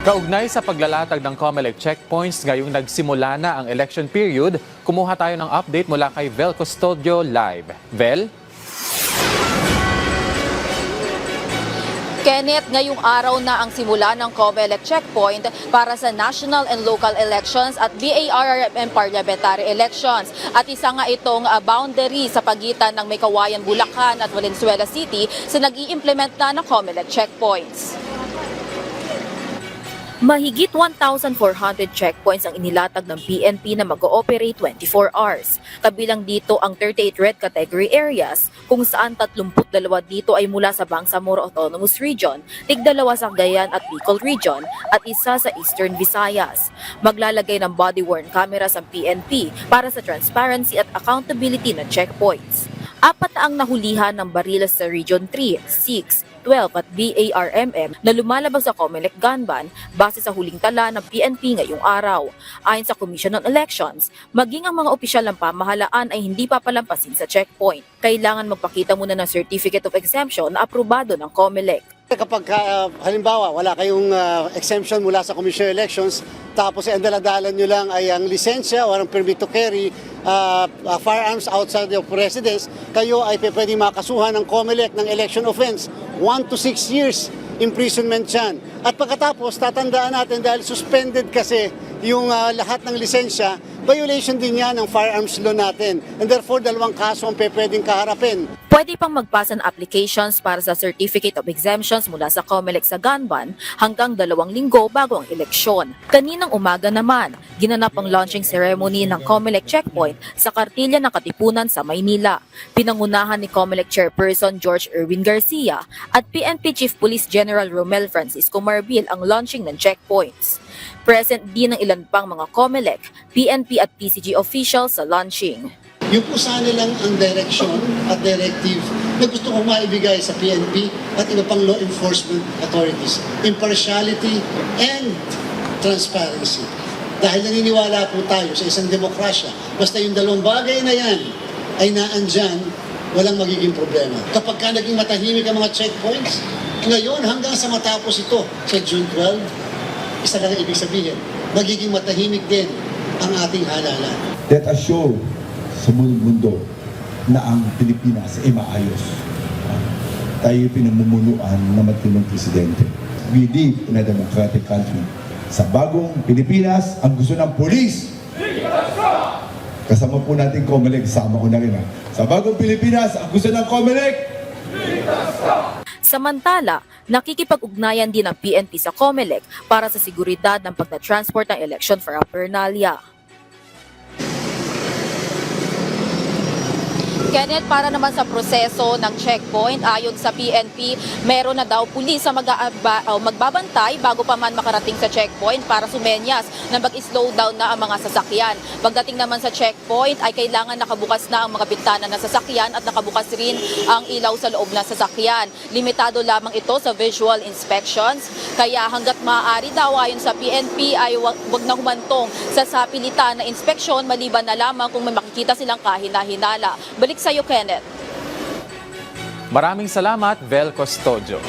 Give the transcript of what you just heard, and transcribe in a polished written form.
Kaugnay sa paglalatag ng COMELEC checkpoints ngayong nagsimula na ang election period, kumuha tayo ng update mula kay Vel Custodio live. Vel? Kenneth, ngayong araw na ang simula ng COMELEC checkpoint para sa national and local elections at BARMM parliamentary elections. At isa nga itong boundary sa pagitan ng Maykawayan, Bulacan at Valenzuela City sa nag-i-implement na ng COMELEC checkpoints. Mahigit 1,400 checkpoints ang inilatag ng PNP na mag-ooperate 24 hours. Kabilang dito ang 38 red category areas kung saan 32 dito ay mula sa Bangsamoro Autonomous Region, 2 sa Cagayan at Bicol Region at isa sa Eastern Visayas. Maglalagay ng body-worn cameras ang PNP para sa transparency at accountability ng checkpoints. 4 na ang nahulihan ng barilas sa Region 3, 6, 12 at BARMM na lumalabas sa COMELEC gun ban base sa huling tala ng PNP ngayong araw. Ayon sa Commission on Elections, maging ang mga opisyal ng pamahalaan ay hindi papalampasin sa checkpoint. Kailangan magpakita muna ng Certificate of Exemption na aprobado ng COMELEC. Kapag halimbawa wala kayong exemption mula sa Commission on Elections, tapos ang daladalan nyo lang ay ang lisensya o ang permit to carry firearms outside of residence, kayo ay pwedeng makasuhan ng COMELEC ng election offense. 1 to 6 years imprisonment yan. At pagkatapos, tatandaan natin dahil suspended kasi yung lahat ng lisensya, violation din yan ng firearms law natin. And therefore, 2 kaso ang pwedeng kaharapin. Pwede pang magpasa ng applications para sa Certificate of Exemptions mula sa COMELEC sa gun ban hanggang 2 linggo bago ang eleksyon. Kaninang umaga naman, ginanap ang launching ceremony ng COMELEC checkpoint sa Kartilya ng Katipunan sa Maynila. Pinangunahan ni COMELEC Chairperson George Erwin Garcia at PNP Chief Police General Romel Francisco Marbil ang launching ng checkpoints. Present din ang ilan pang mga COMELEC, PNP at PCG officials sa launching. Yung po sana lang ang direction at directive na gusto kong maibigay sa PNP at iba pang law enforcement authorities. Impartiality and transparency. Dahil naniniwala po tayo sa isang demokrasya, basta yung 2 bagay na yan ay naandyan, walang magiging problema. Kapag ka naging matahimik ang mga checkpoints, ngayon hanggang sa matapos ito sa June 12, isa lang ang ibig sabihin, magiging matahimik din ang ating halalan. Let us show sa mundo na ang Pilipinas ay maayos. Tayo pinamumunuan ng matinong presidente. We live in a democratic country. Sa bagong Pilipinas, ang gusto ng pulis. Kasama po natin COMELEC, kasama ko na rin. Sa bagong Pilipinas, ang gusto ng COMELEC. Samantala, nakikipag-ugnayan din ang PNP sa COMELEC para sa seguridad ng pagta-transport ng election paraphernalia. Kenneth, para naman sa proseso ng checkpoint, ayon sa PNP, meron na daw pulis sa magbabantay bago pa man makarating sa checkpoint para sumenyas na mag-slow down na ang mga sasakyan. Pagdating naman sa checkpoint ay kailangan nakabukas na ang mga bintana ng sasakyan at nakabukas rin ang ilaw sa loob ng sasakyan. Limitado lamang ito sa visual inspections, kaya hanggat maaari daw ayon sa PNP ay wag na humantong sa sapilitan na inspeksyon maliban na lamang kung may makikita silang kahina-hinala. Balik sa iyo, Kenneth. Maraming salamat, Vel Custodio.